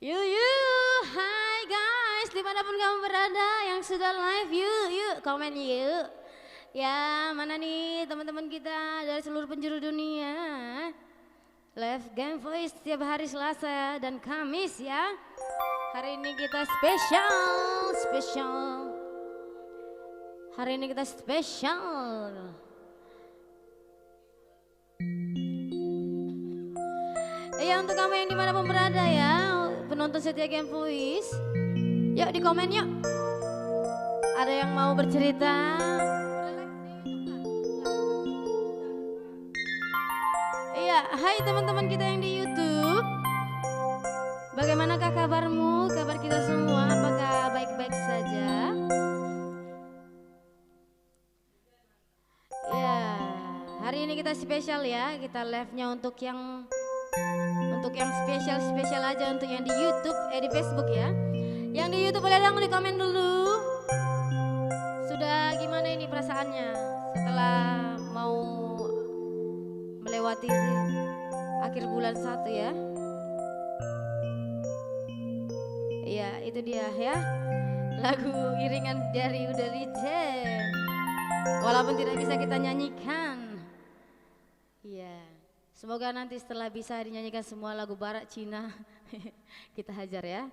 Yuk, hai guys, dimanapun kamu berada yang sudah live, yuk, komen yuk. Ya, mana nih teman-teman kita dari seluruh penjuru dunia. Live Game Voice setiap hari Selasa dan Kamis ya. Hari ini kita spesial. Hari ini kita spesial. Ya untuk kamu yang dimanapun berada ya, penonton setia Game Voice, yuk di komen yuk. Ada yang mau bercerita? Iya, hai teman-teman kita yang di YouTube. Bagaimanakah kabarmu? Kabar kita semua apakah baik-baik saja? Ya, hari ini kita spesial ya, kita live-nya untuk yang spesial aja untuk yang di YouTube, di Facebook ya. Yang di YouTube boleh dong di komen dulu. Sudah gimana ini perasaannya setelah mau melewati akhir bulan 1 ya. Iya, itu dia ya. Lagu iringan dari Udari Jen. Walaupun tidak bisa kita nyanyikan. Iya. Semoga nanti setelah bisa dinyanyikan semua lagu barat Cina, kita hajar ya.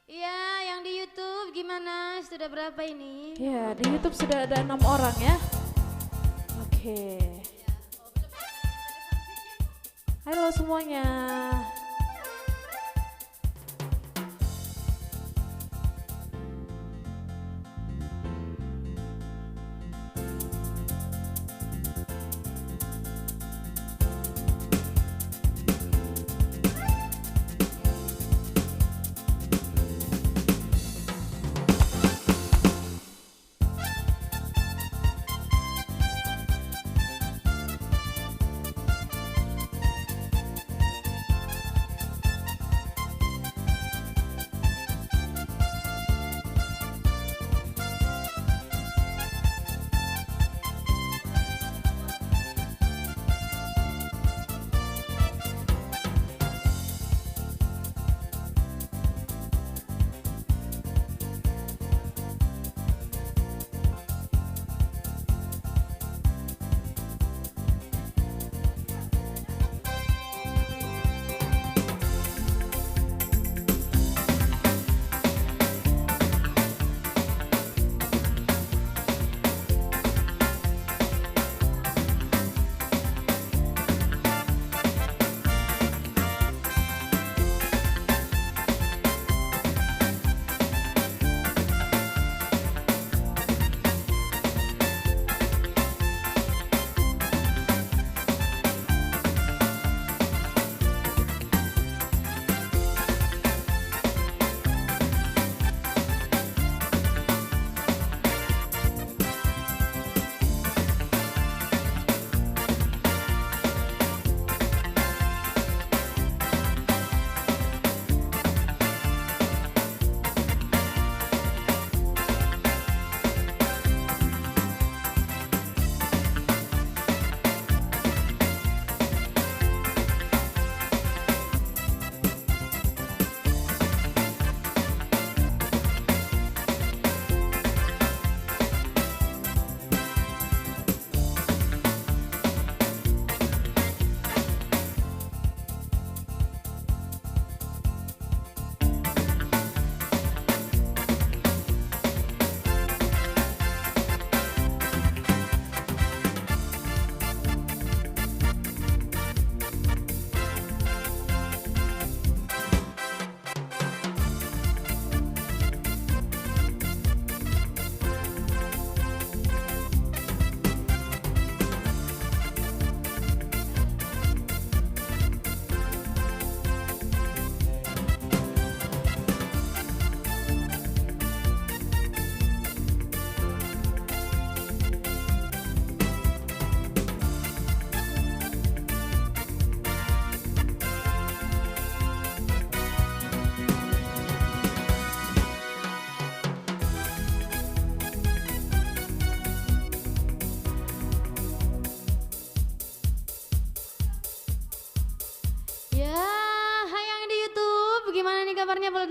Iya, yang di YouTube gimana? Sudah berapa ini? Ya, di YouTube sudah ada 6 orang ya. Oke. Halo semuanya.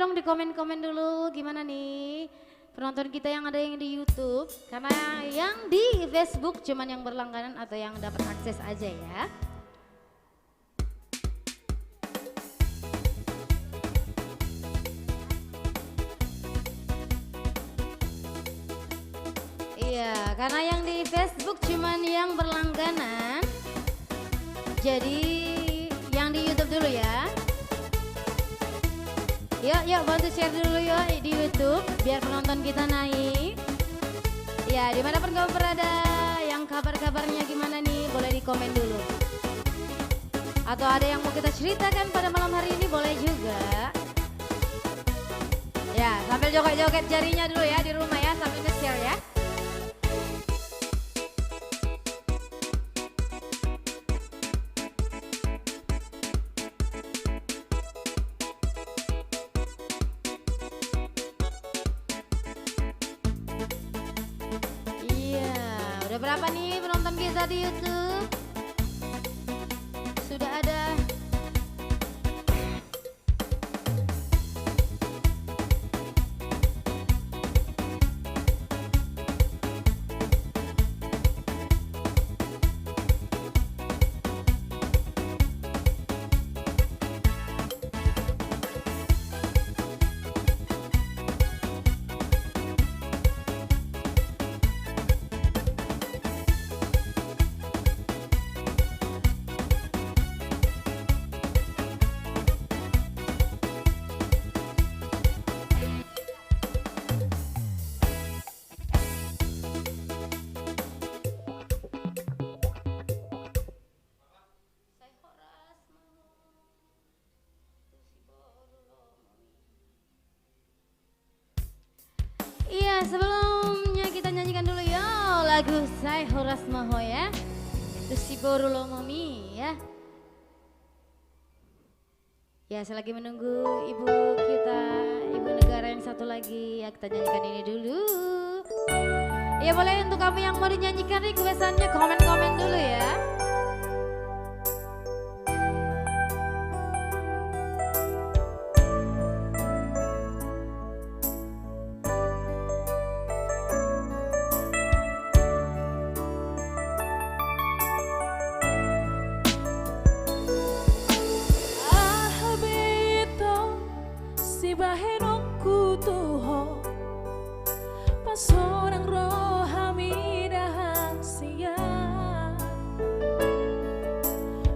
dong di komen-komen dulu gimana nih penonton kita yang ada yang di YouTube. Karena yang di Facebook cuman yang berlangganan atau yang dapat akses aja ya. Iya, karena yang di Facebook cuman yang berlangganan. Jadi yang di YouTube dulu ya. Yuk bantu share dulu yuk di YouTube biar penonton kita naik. Ya, dimanapun kamu berada, yang kabar-kabarnya gimana nih, boleh di komen dulu. Atau ada yang mau kita ceritakan pada malam hari ini boleh juga. Ya, sambil joget-joget jarinya dulu ya di rumah ya, sambil nge-share ya. Udah berapa nih penonton kita di YouTube? Sudah ada. Iya, sebelumnya kita nyanyikan dulu ya lagu Sai Horas Maho ya. Terus si Borulo Mami ya. Ya, selagi menunggu ibu kita, ibu negara yang satu lagi, ya kita nyanyikan ini dulu. Ya boleh untuk kamu yang mau dinyanyikan requestannya komen-komen dulu ya. Bahenongku tuho pasorang rohami dahang sia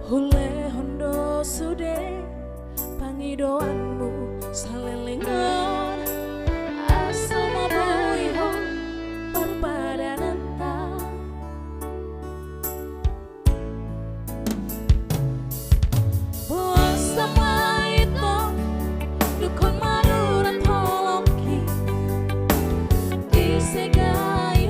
hule hondo sude pangidoanmu salelengon asal mabuiho perpadananta puasa maito dukon Segai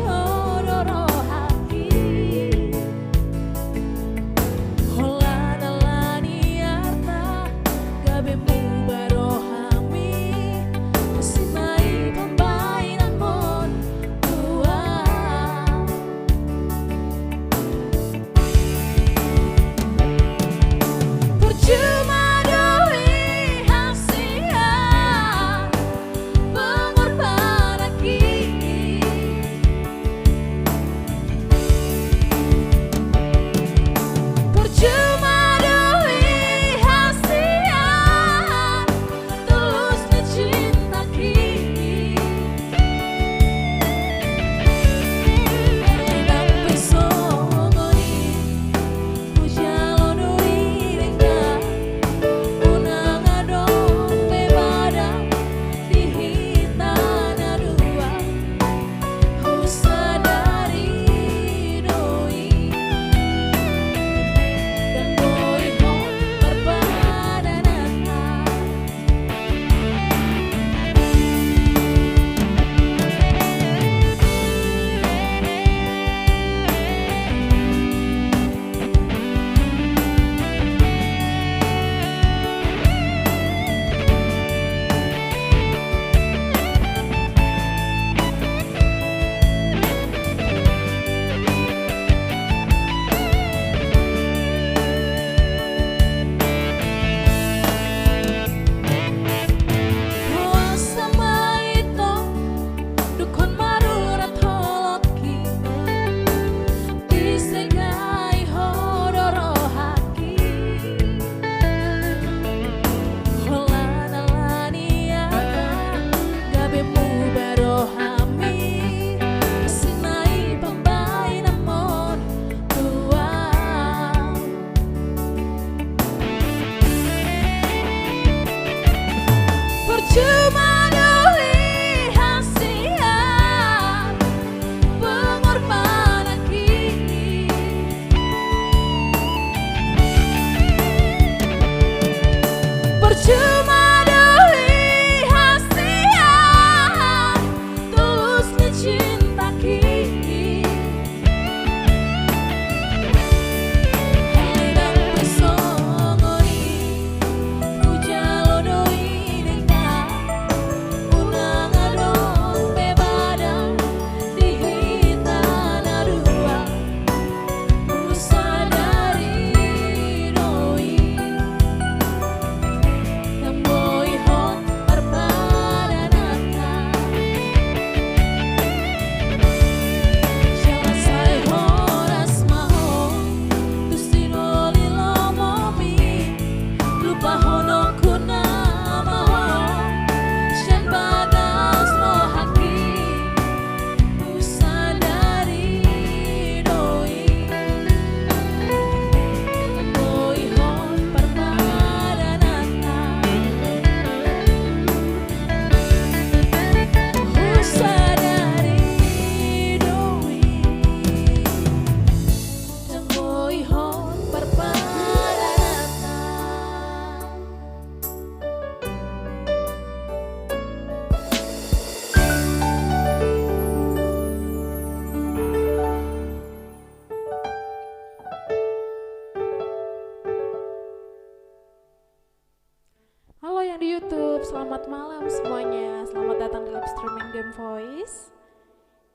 selamat malam semuanya. Selamat datang di live streaming Game Voice.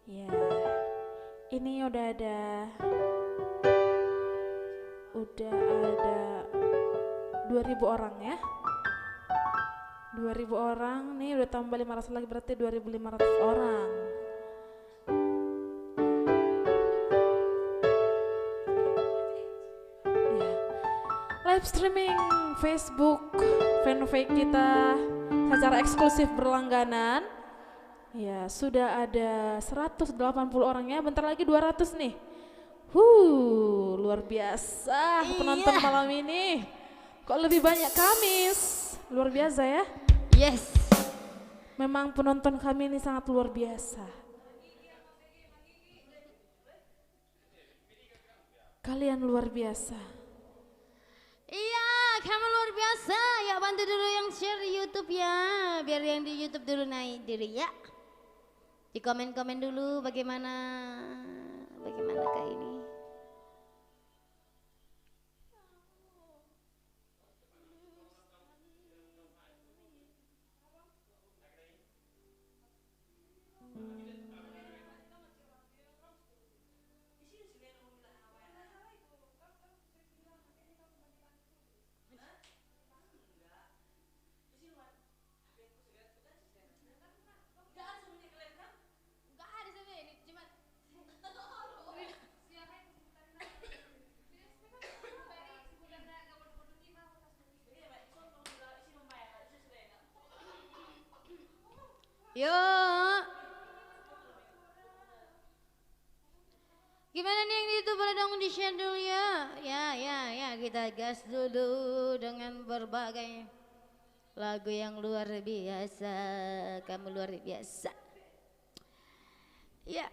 Ya, ini udah ada 2000 orang ya. 2000 orang nih, udah tambah 500 lagi, berarti 2500 orang. Ya, live streaming Facebook fanpage kita secara eksklusif berlangganan. Ya, sudah ada 180 orang ya, bentar lagi 200 nih. Luar biasa penonton malam ini. Kok lebih banyak Kamis? Luar biasa ya. Yes. Memang penonton kami ini sangat luar biasa. Kalian luar biasa. Iya, kamu luar biasa. Ya bantu dulu yang share di YouTube ya, biar yang di YouTube dulu naik dulu ya. Di komen-komen dulu bagaimanakah ini. Yuk. Gimana nih yang itu, boleh dong di share dulu ya. Ya, kita gas dulu dengan berbagai lagu yang luar biasa. Kamu luar biasa. Ya.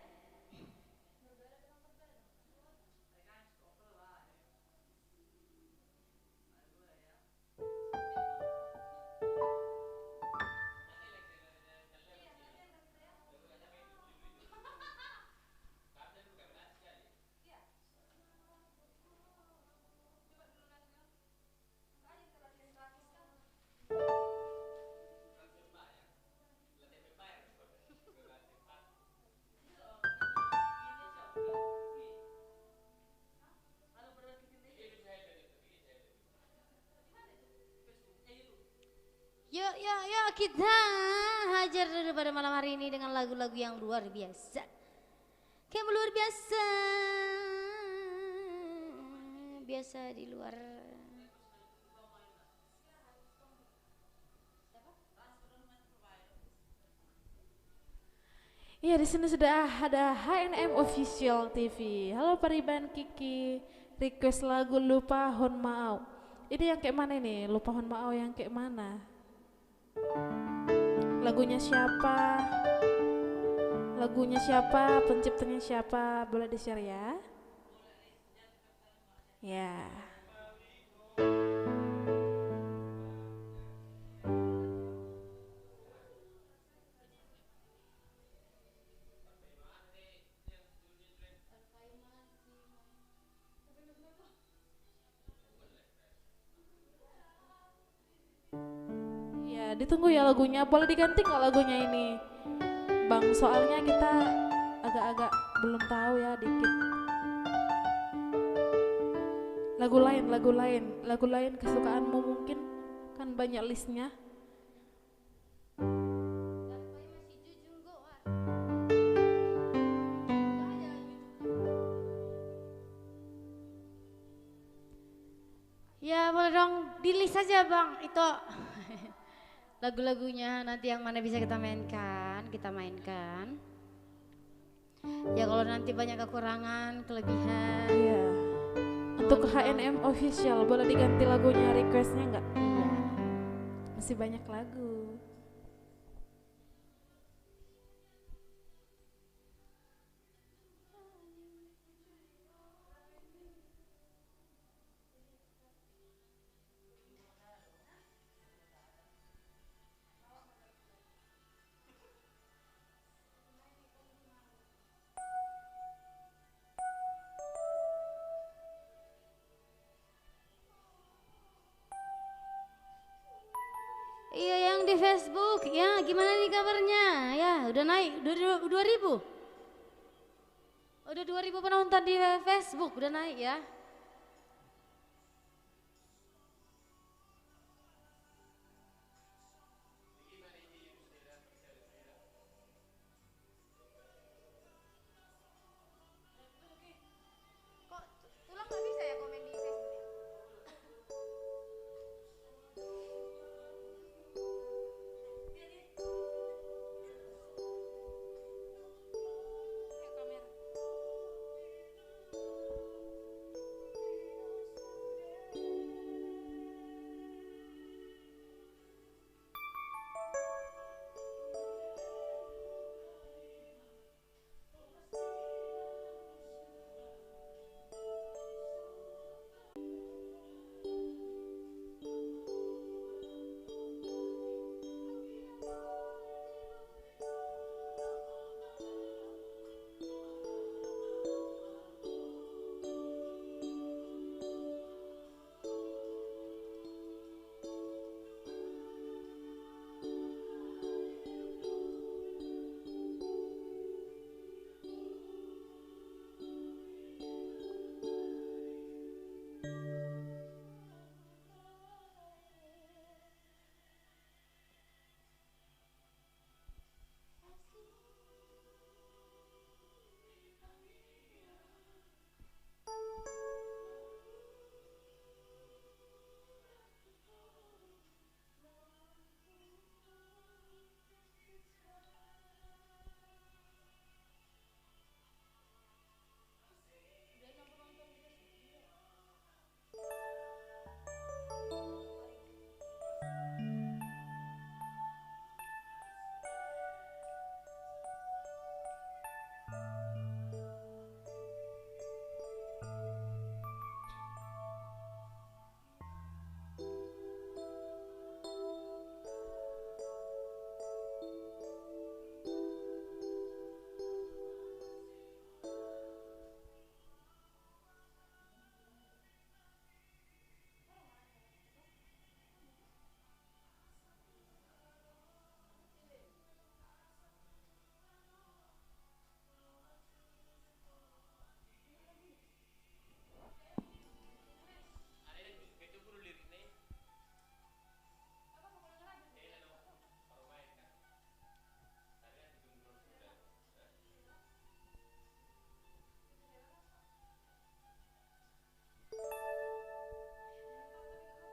Yuk kita hajar dulu pada malam hari ini dengan lagu-lagu yang luar biasa. Kamu luar biasa. Biasa di luar. Iya, di sini sudah ada HNM Official TV. Halo Pariban Kiki, request lagu Lupa Hon Maau. Ini yang kayak mana ini? Lupa Hon Maau yang kayak mana? Lagunya siapa? Lagunya siapa? Penciptanya siapa? Boleh di-share ya? Ya. Ya, ditunggu ya lagunya. Boleh diganti nggak lagunya ini, Bang? Soalnya kita agak-agak belum tahu ya, dikit. Lagu lain kesukaanmu mungkin, kan banyak listnya. Ya boleh dong, di list aja Bang itu. Lagu-lagunya nanti yang mana bisa kita mainkan, kita mainkan. Ya kalau nanti banyak kekurangan, kelebihan. Iya. Untuk HNM Official boleh diganti lagunya, requestnya nggak? Iya. Masih banyak lagu. Iya yang di di Facebook. Ya, gimana nih kabarnya? Ya, udah naik, udah 2000. Udah 2000 penonton di Facebook, udah naik ya. Kok tulang nggak bisa ya komen di Facebook ya?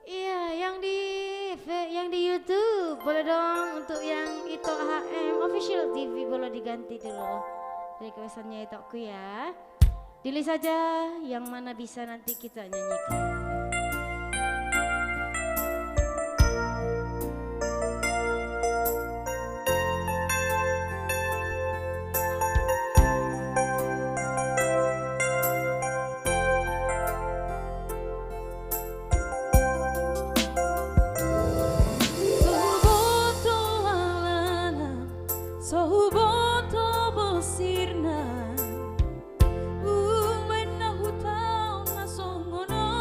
Iya, yang di YouTube boleh dong, untuk yang Ito HM Official TV boleh diganti dulu requestannya Itoku ya. Pilih saja yang mana bisa nanti kita nyanyikan. Sohuboto bosirna, uwena hutau na songono.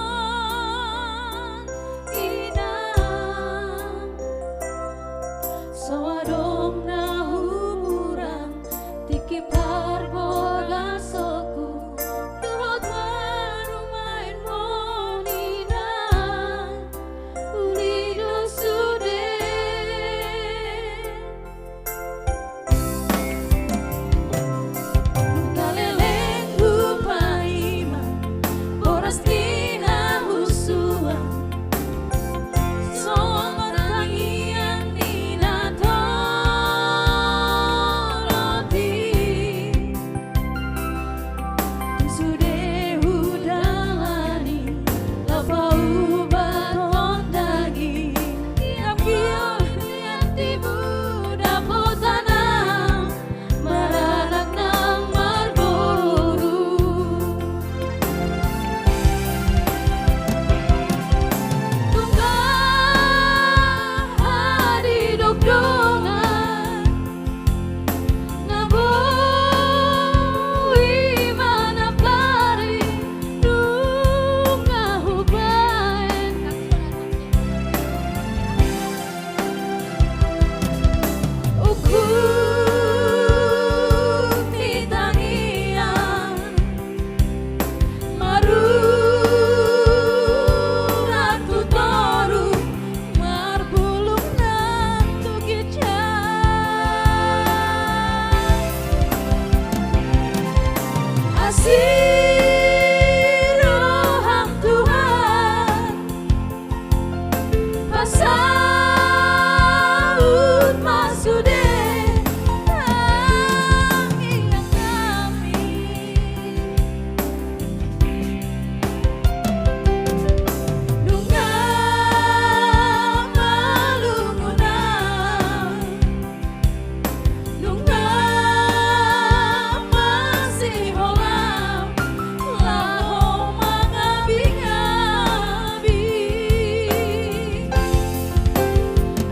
Kasih roham Tuhan pasaut masude ingat kami nunga malungunang nunga masih holam laho mangabi-ngabi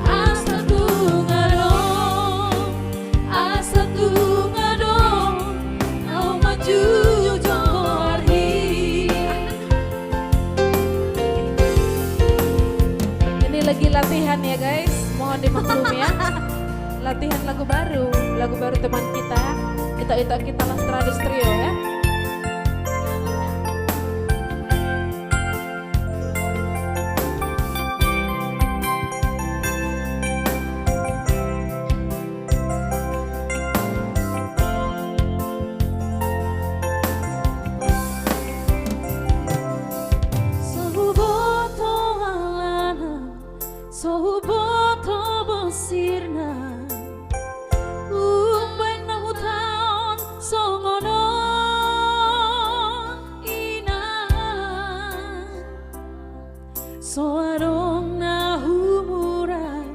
asa tungadong au maju johorhi. Ini lagi latihan ya guys, mohon dimaklumi ya. Latihan lagu baru teman kita. Kita Lastradis Trio ya. Sohuboto alana, sohuboto bosirna. Umben mahutaon songono ina. Soarong na humuray,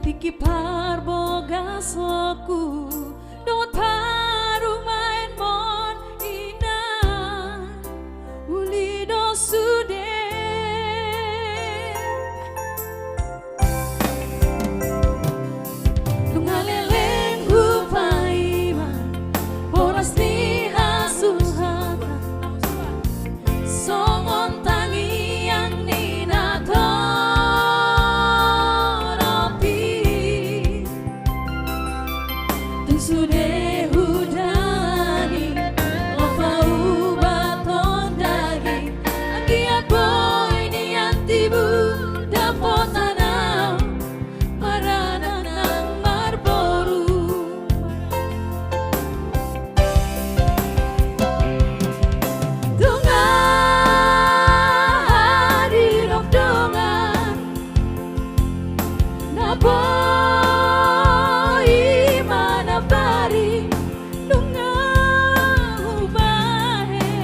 tiki parboga soku, dot parumain mon ina. Ulido sude lungaleleng hupaiman boras ni asuhata songon tangi yang ninatoropi tusude hudani lopau baton daging agiat boy niantibu dapotanau maranang marboru dunga hadirok dongan naboy manabari dunga hubahe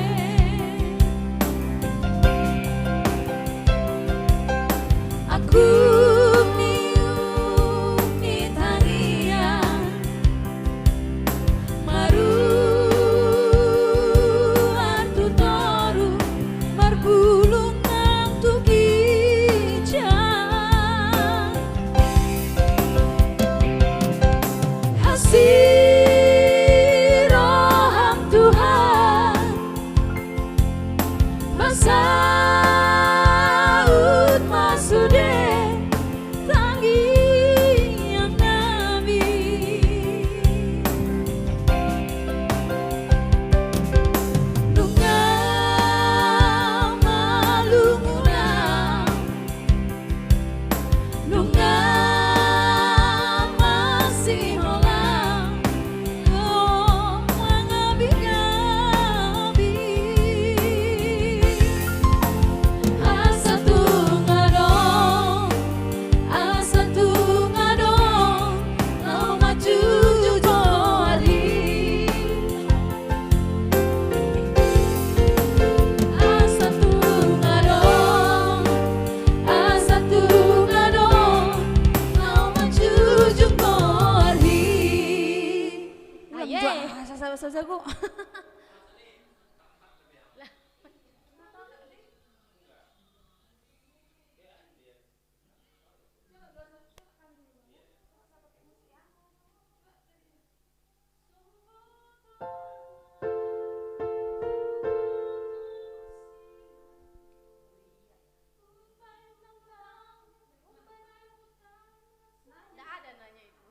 aku ni tangian maru antu toru margulung nang tukijang kasih roham Tuhan pasaut masude tangi yang nabi nunga malungunang nunga masih holang oh mangabi-ngabi asa tungadong lau maju johari asa tungadong lau maju johari. Aye. Sasaku. Nggak ada nanya itu.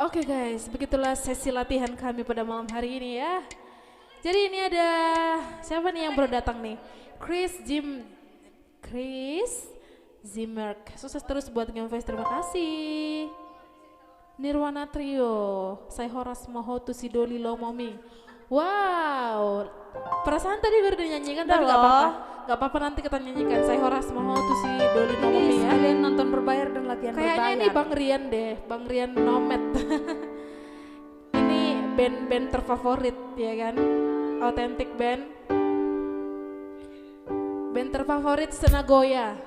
Oke guys, begitulah sesi latihan kami pada malam hari ini ya. Jadi ini ada siapa nih yang baru datang nih? Chris Zimmerk. Sukses terus buat Gamefest, terima kasih. Nirwana Trio, saya Horas Mohotu Sidoli Lomomi. Wow, perasaan tadi baru dinyanyikan tapi gak apa-apa. Gak apa-apa, nanti kita nyanyikan. Saya Horas Mohotu Sidoli Lomomi ya. Kalian nonton berbayar dan latihan Kayaknya berbayar. ini Bang Rian deh, Bang Rian Nomet. Ini band-band terfavorit ya kan, authentic band. Band terfavorit Senagoya.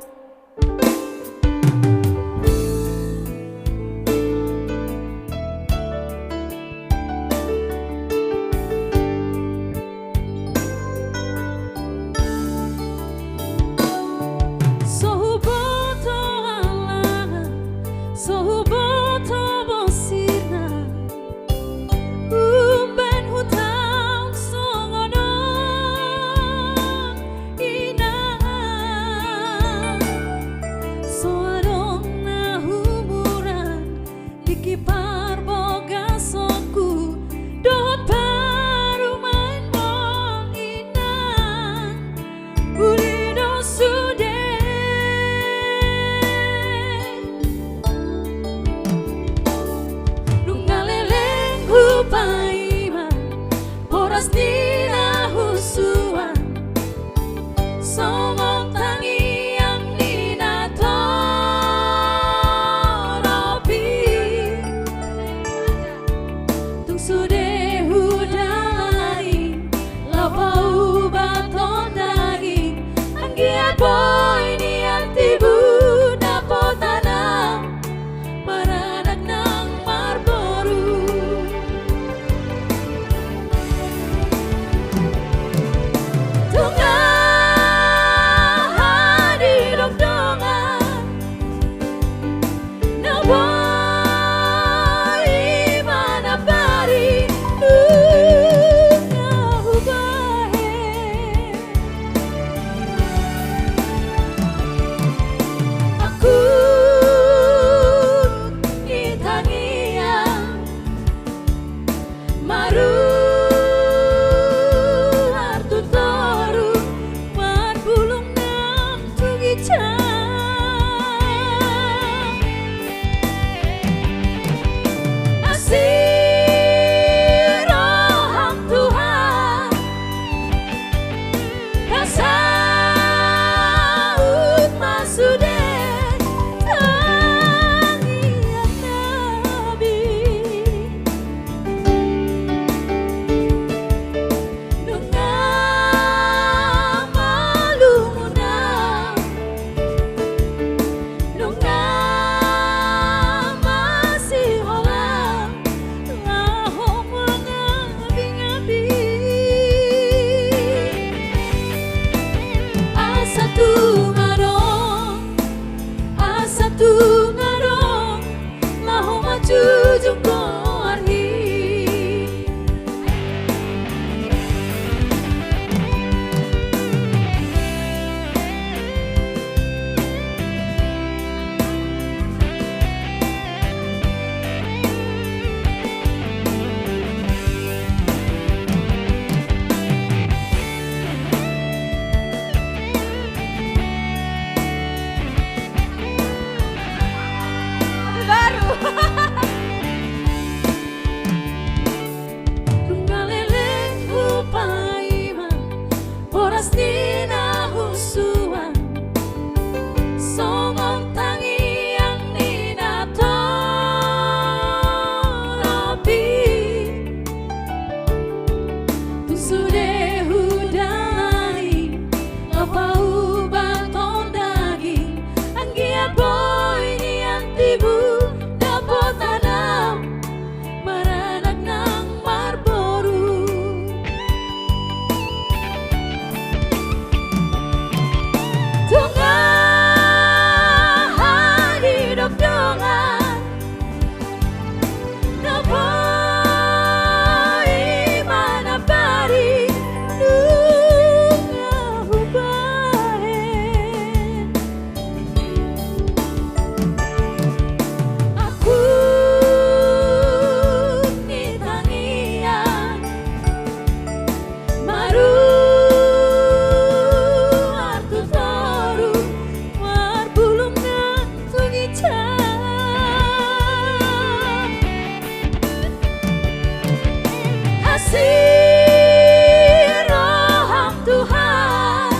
kasih roham Tuhan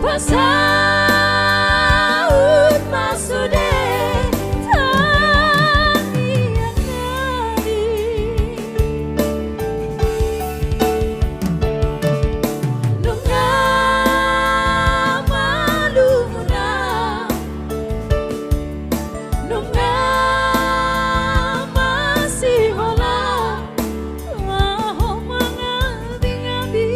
pasaut masude tanian nadi nunga malumuna nunga masih hola maho mangadi-ngadi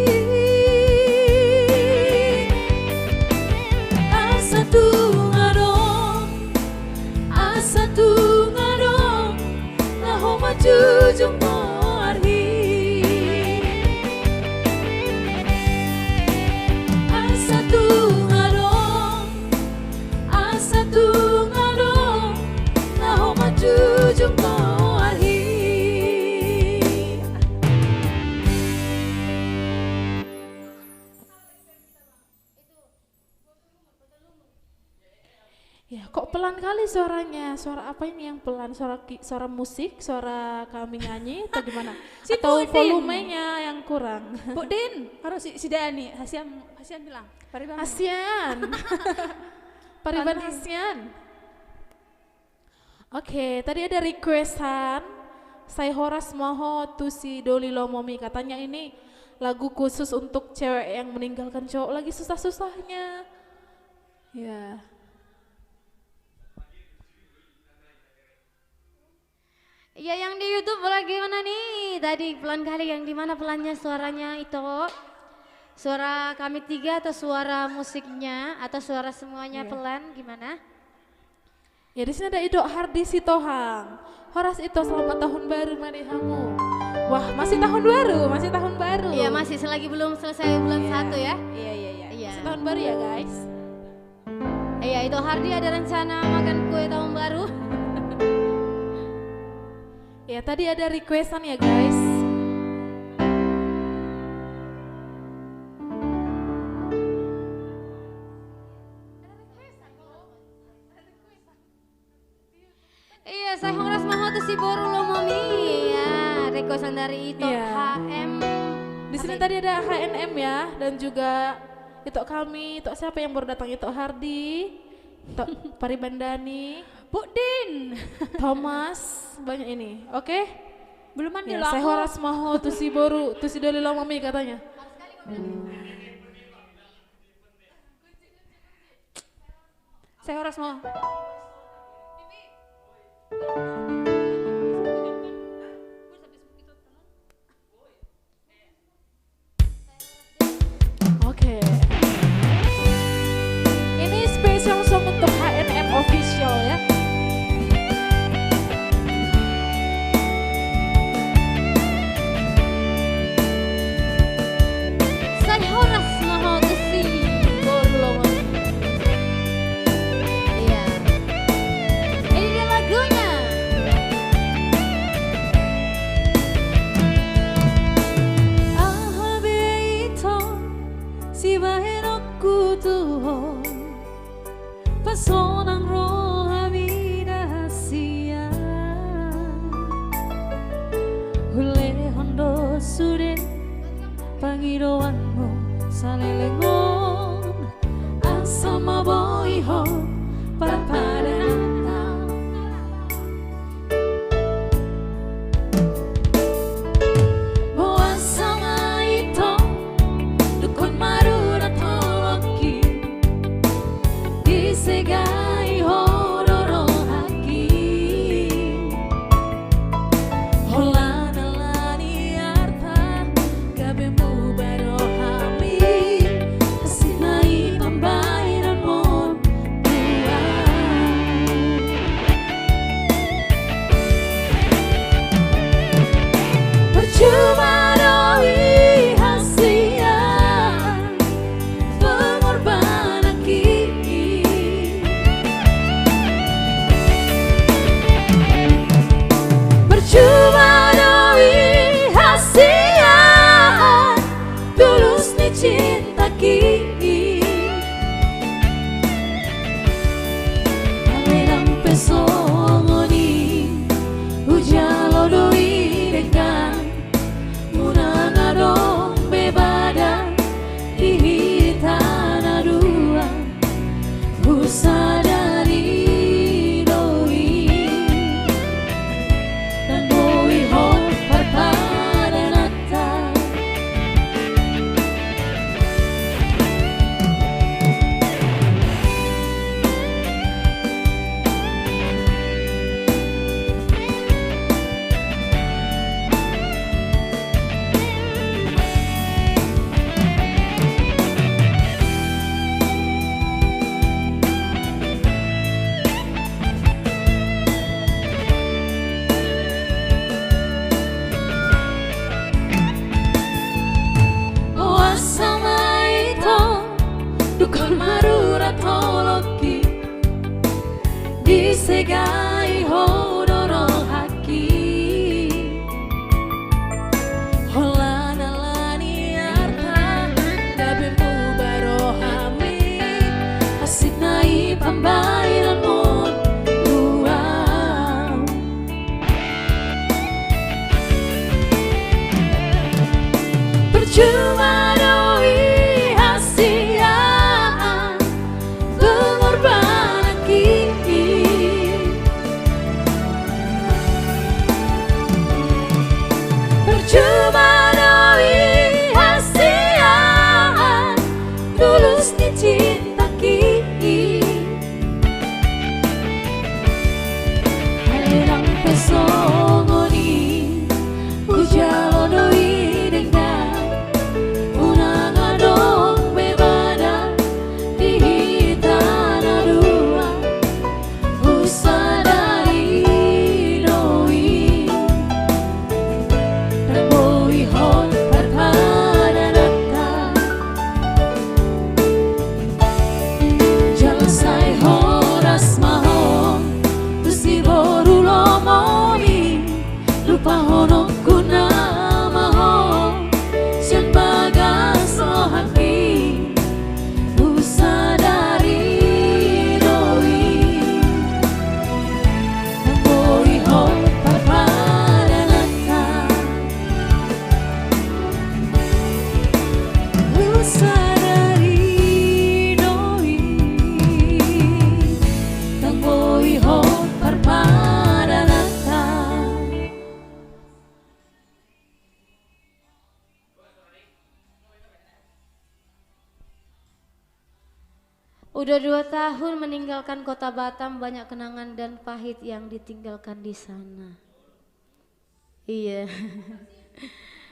asa tu ngadong laho majujung mo arhi asa tu ngadong laho majujung mo arhi. Ya, kok pelan kali suaranya? Suara apa ini yang pelan? Suara musik, suara kami nyanyi atau gimana? Si atau Bu Din. volumenya yang kurang? Bu Din, harus si Dani, Hasian bilang. Pariban. Asian. Pariban Santai. Asian. Oke, tadi ada requestan. Saya Horas Moho tu si Doli Lomomi, katanya ini lagu khusus untuk cewek yang meninggalkan cowok lagi susah-susahnya. Ya. Ya yang di YouTube lagi mana nih? Tadi pelan kali, yang di mana pelannya suaranya itu? Suara kami tiga atau suara musiknya atau suara semuanya pelan gimana? Ya di sini ada Idok Hardi Sitohang. Horas itu selamat tahun baru Marihamu. Wah, masih tahun baru. Iya masih selagi belum selesai bulan 1 ya. Iya. Iya. Masih tahun baru ya guys. Iya itu Hardi ada rencana makan kue tahun baru. Ya tadi ada requestan ya guys. Iya saya Horas Maho tuh si Boru Lomomi ya. Requestan dari itu Iya. HM. Di sini tadi ada HNM ya, dan juga itu kami, itu siapa yang baru datang, itu Hardi, itu Paribandani, Bu Din. Thomas, banyak ini. Oke? Belum mandi Ya, loh. saya Horas Maho tuh si Boru, tuh si Doli Lomomi katanya. Saya Horas mau. Oke. Ini special song untuk HNM official ya. Saya Horas Maho tuh si Boru Lomomi. Iya. Ini dia lagunya. Ahabeito si baherokku tuho pasonang roha vida hasia hule hondo sure pangiroanmu salelengon asa maboiho para segai hororo haki holana lani arta kabemu barohami sinai pembairan mon dua percuma doi hasia pengorbanan kini percuma doi hasia tulus ni cinta kini Alenang pesongoni ujalo doi dengan segai hodoro haki holana lani arta dabemu barohami asik naib pambairan mun luang percuma doi hasia pengorbanan kini percuma doi hasia tulus dicinta kini alerang pesongoni ujalo doi dengan unang adong bebada di hitana dua usadari doi dan boi hon parpada data jalan sai horas mahon tusi boru lomomi lupa honok kuna mahon sian bagas lohaki usadari doi dan boi hon parpada data usadari doi dan boi hon parpada data. Udah 2 tahun meninggalkan kota Batam, banyak kenangan dan pahit yang ditinggalkan di sana. Iya.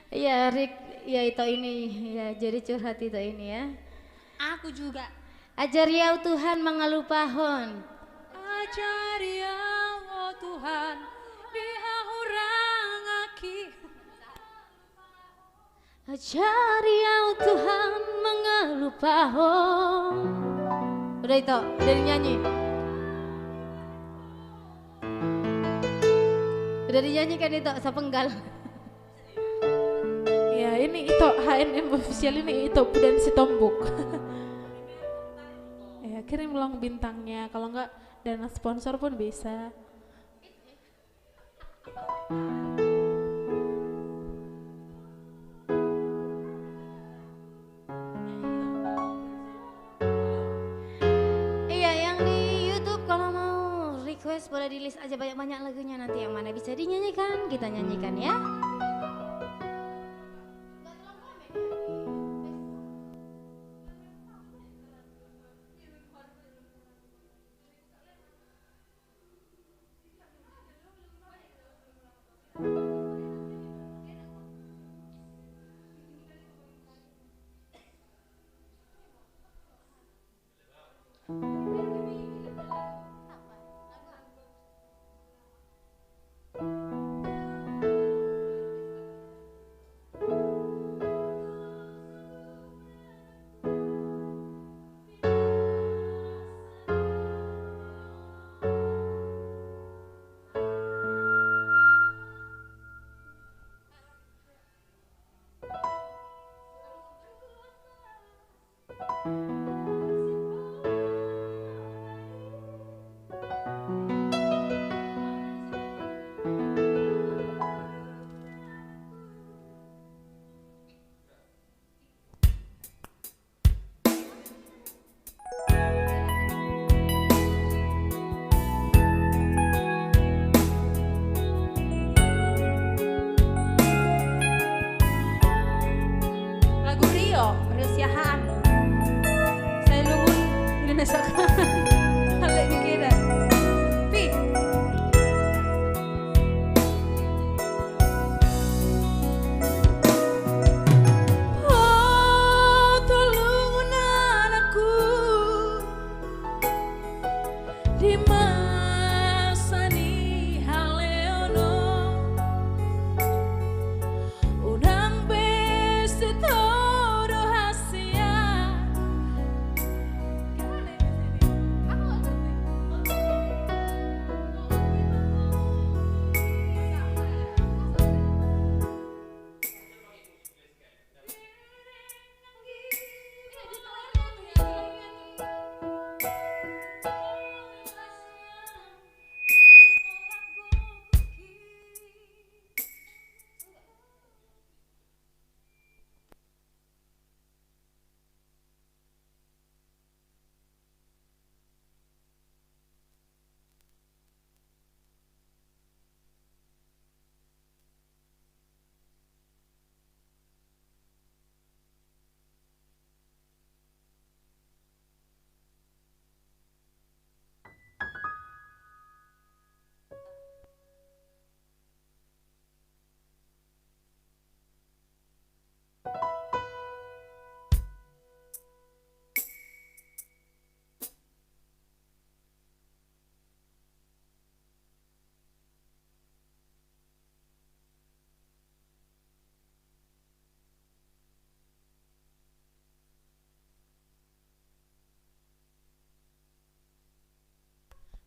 Iya, Rik, ya itu ini, ya jadi curhat itu ini ya. Aku juga. Ajar ya Tuhan mengeluh pahon. Ajari ya oh Tuhan dihahurang aki Ajar ya Tuhan mengeluh pahon. Udah itu, udah dinyanyi. Udah dinyanyikan itu, sepenggal. ya ini itu HNM official ini itu dan si Tombuk ya kirim long bintangnya kalau enggak dana sponsor pun bisa. Iya, yang di YouTube kalau mau request boleh di list aja banyak-banyak lagunya, nanti yang mana bisa dinyanyikan kita nyanyikan ya. Lagu Rio, Siahaan. Saya lungun dinasakan. Halik dikira. Pi. Oh tolong anakku di masa ni haleono unang besi todo hasia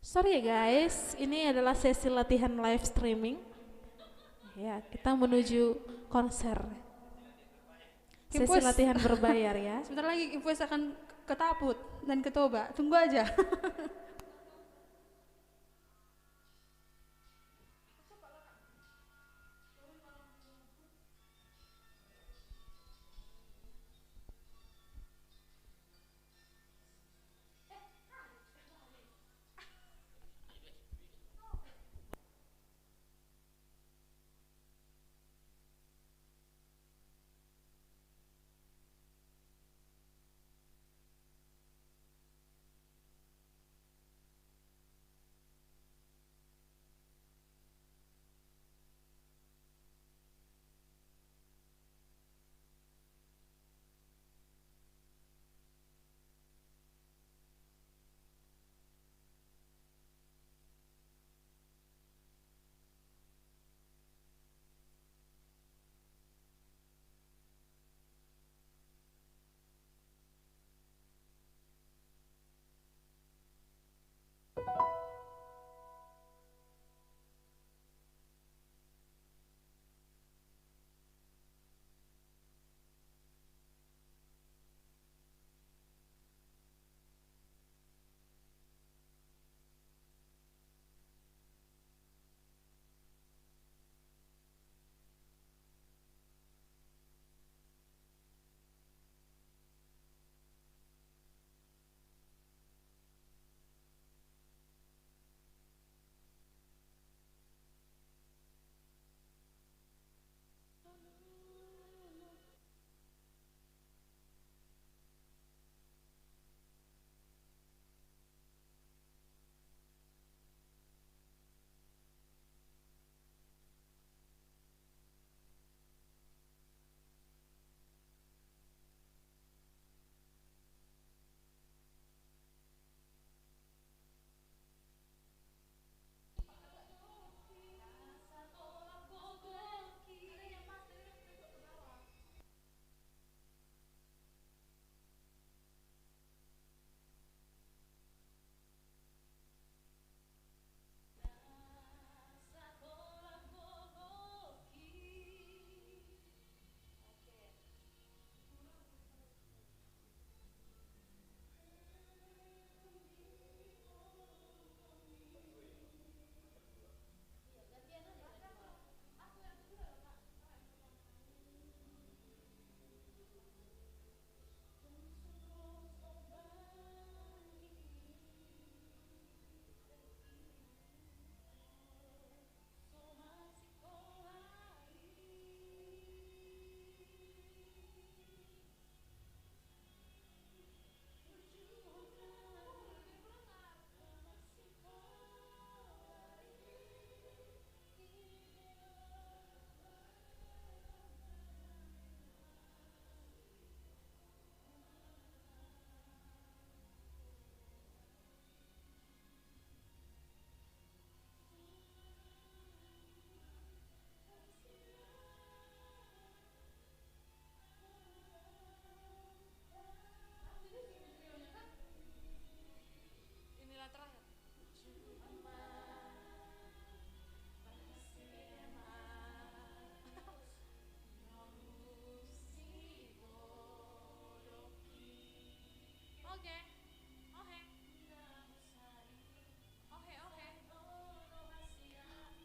Sorry ya guys, ini adalah sesi latihan live streaming. Ya, kita menuju konser. Sesi Impus. latihan berbayar ya. Sebentar lagi Infus akan ke Taput dan ke Toba. Tunggu aja.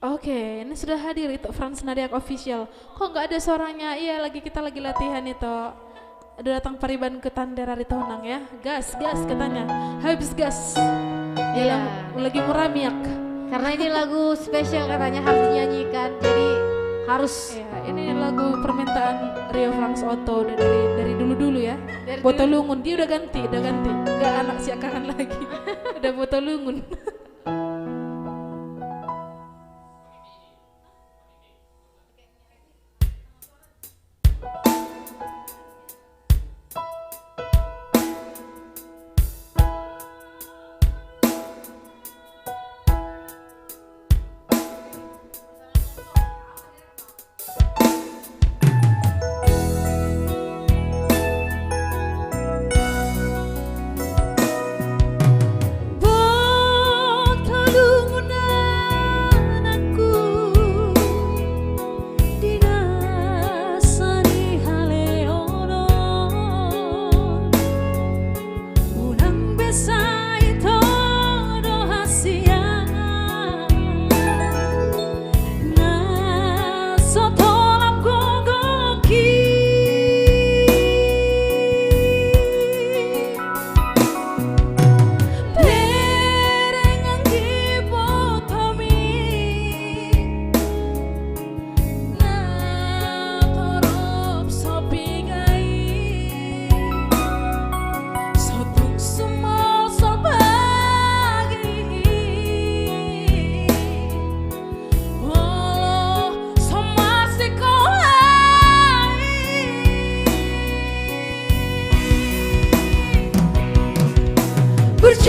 Oke, ini sudah hadir itu Frans Nadiak official. Kok nggak ada suaranya? Iya, kita lagi latihan itu. Udah datang Pariban ke Tandera Ritonang ya. Gas, gas katanya. Habis gas. Iya. Lagi muramiak. Karena ini lagu spesial katanya harus dinyanyikan, jadi harus. Ya, ini lagu permintaan Rio Franks Otto udah dari dulu ya. Dari Botolungun dia udah ganti. Gak anak siakangan lagi. Udah Botolungun.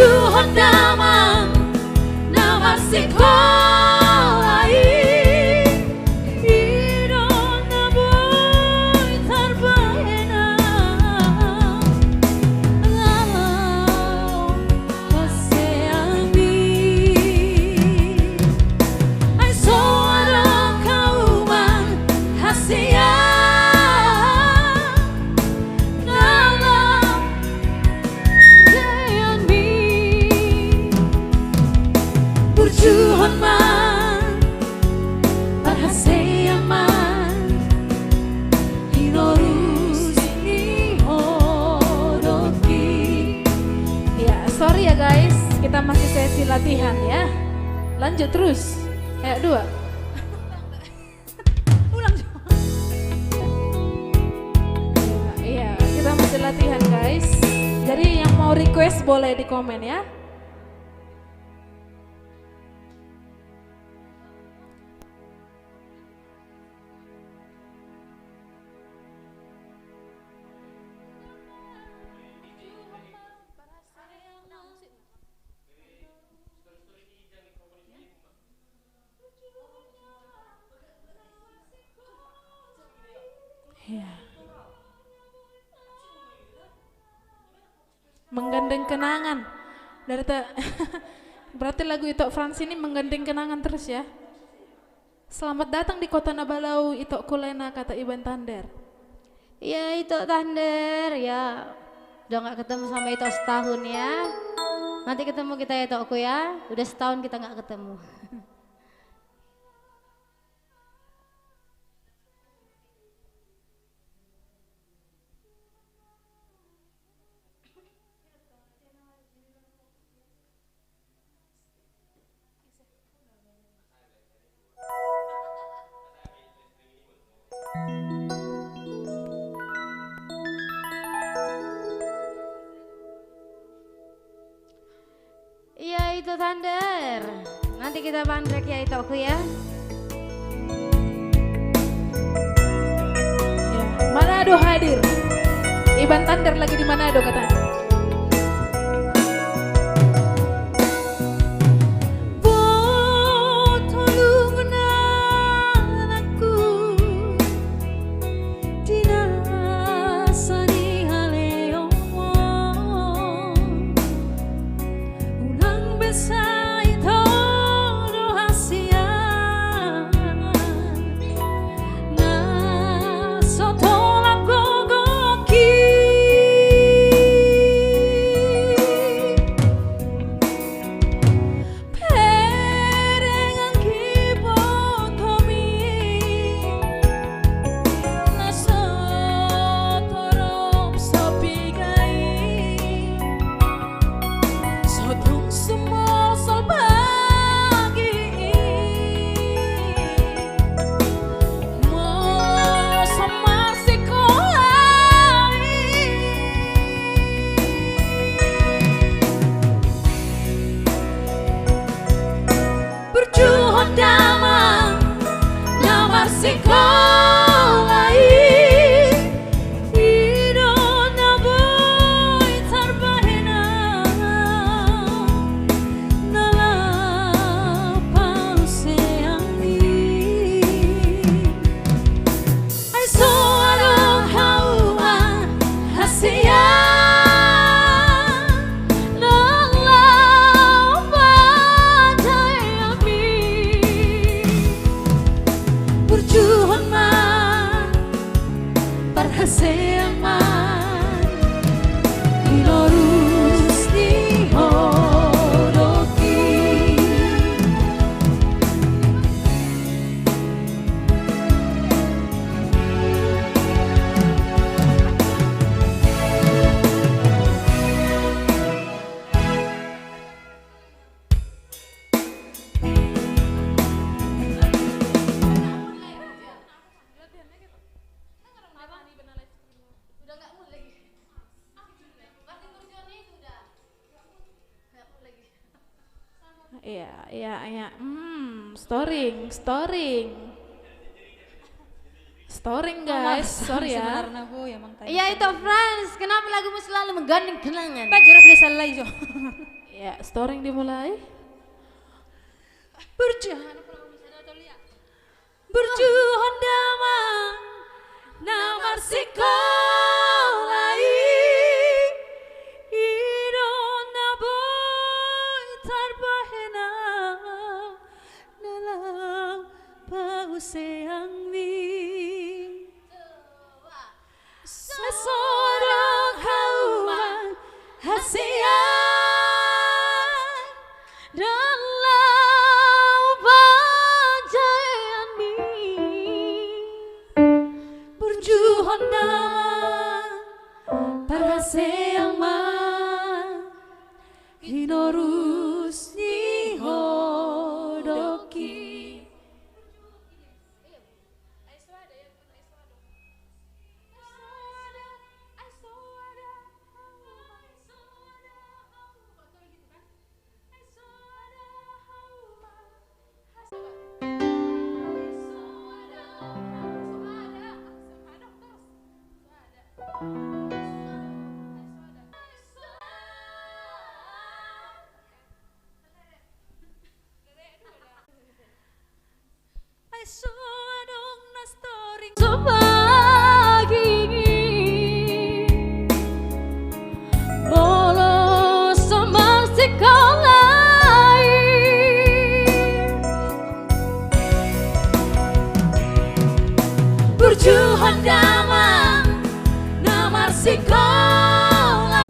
berjuang damang nama sekolai iron na boy tarbahena lalau paseami ay seorang kauman hasia Berjuang man berhasil man hinorus ihoroki. Ya sorry ya guys, kita masih sesi latihan ya. Lanjut terus. Ayo 2. Ulang. Iya kita masih latihan guys. Jadi yang mau request boleh di komen ya. Ya. Menggandeng kenangan dari berarti lagu Itok Frans ini menggandeng kenangan terus ya. Selamat datang di kota Nabalau Itok Kulena kata Iban Tander. Ya Itok Tander ya. Udah gak ketemu sama Itok setahun ya. Nanti ketemu kita ya Tokku ya. Udah setahun kita gak ketemu. Iya itu Thunder. Nanti kita bandrek ya itu aku ya. Ya, Manado hadir. Iban Tander lagi di Manado katanya. storing guys, sorry ya. Sebenarnya bu ya mang tanya. Iya itu Frans, kenapa lagumu selalu menggandeng kenangan? Pak Joraf desa lagi jo. Ya, storing dimulai. Berjalan berjuang damang namar sekolai irona boy tarbahena dalam pauseang mi seseorang kauman hasian dalam pajaian mi berjuang damang parhaseang man hinorus ni hodoki. Bolos sama sekolah, Berjuang damang namar sekolah.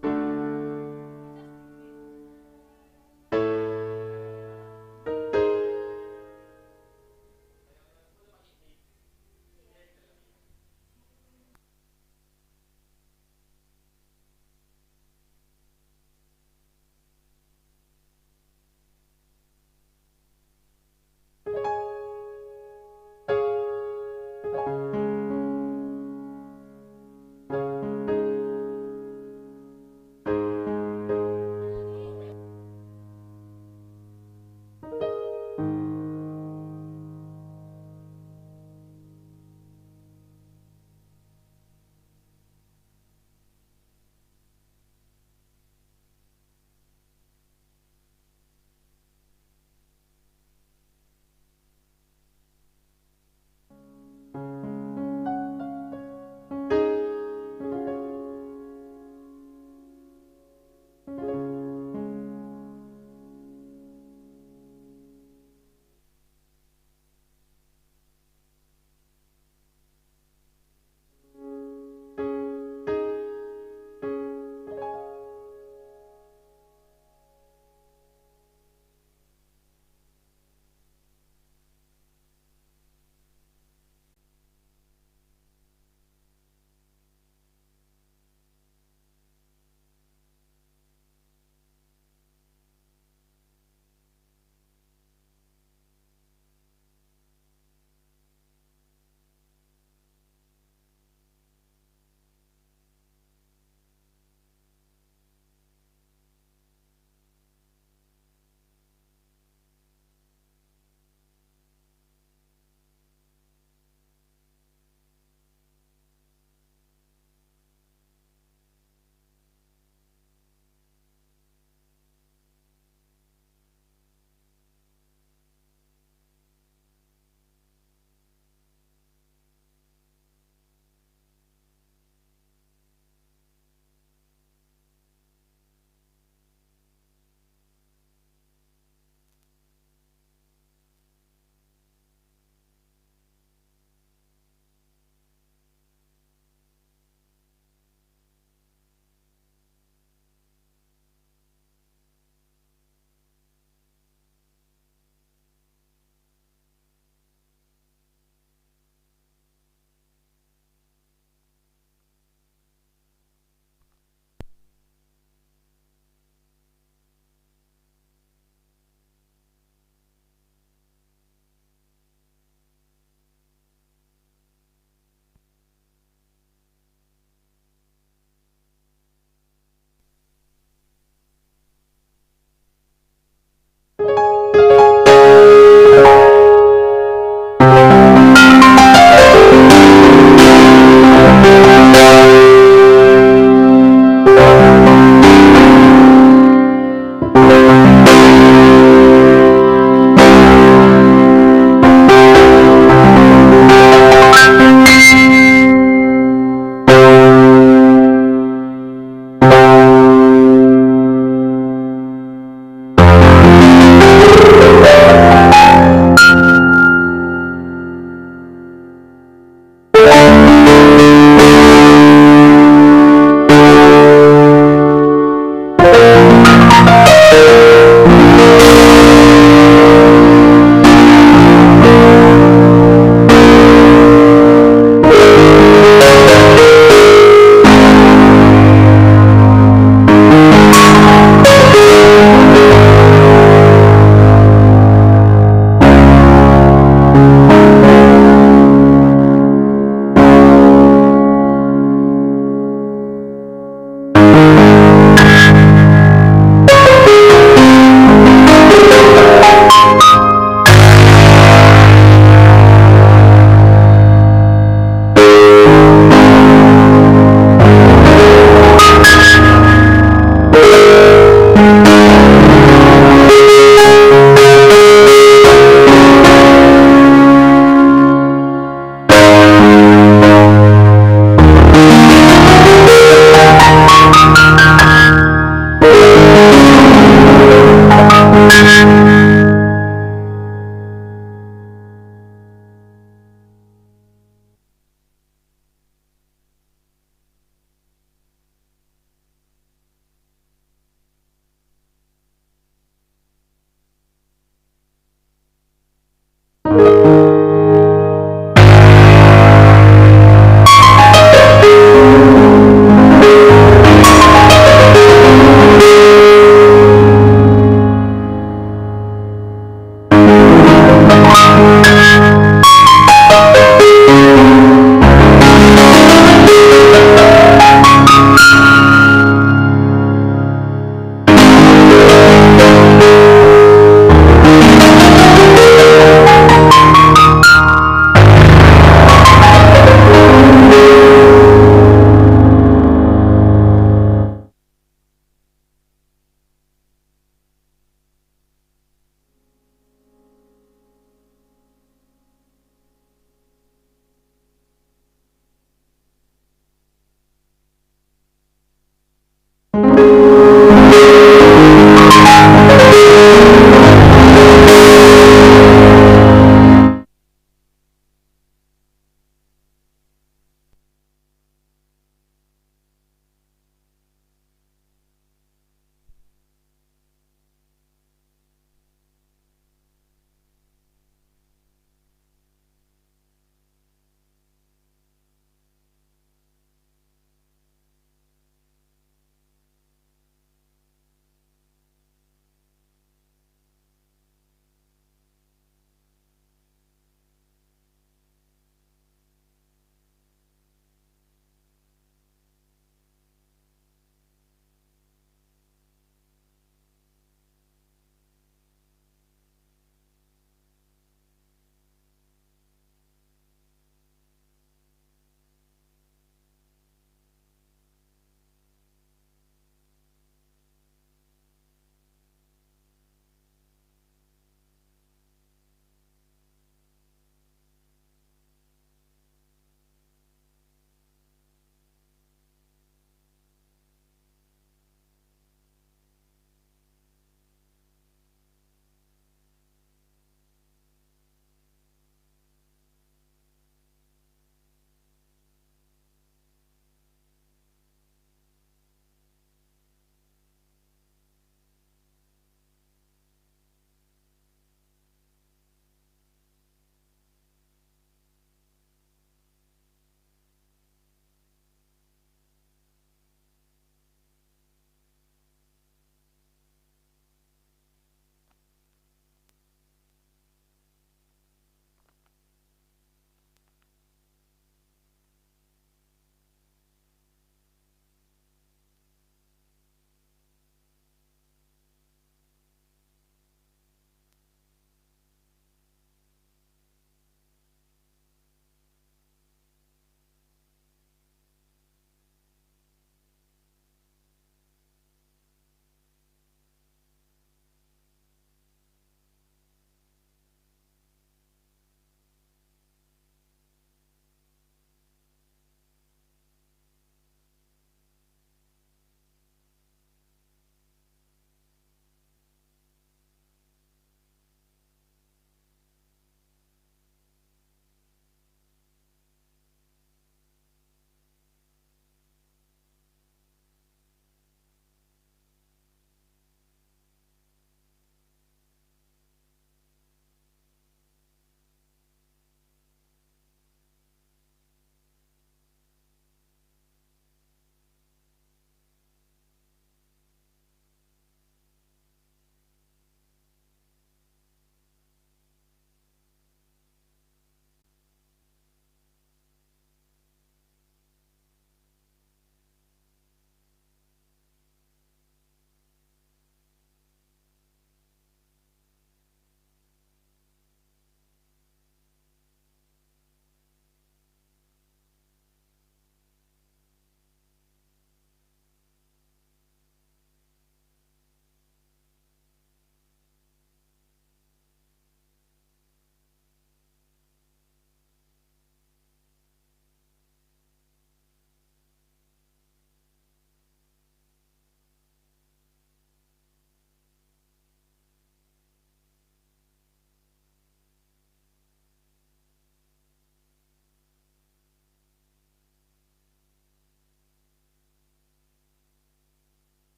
Bye.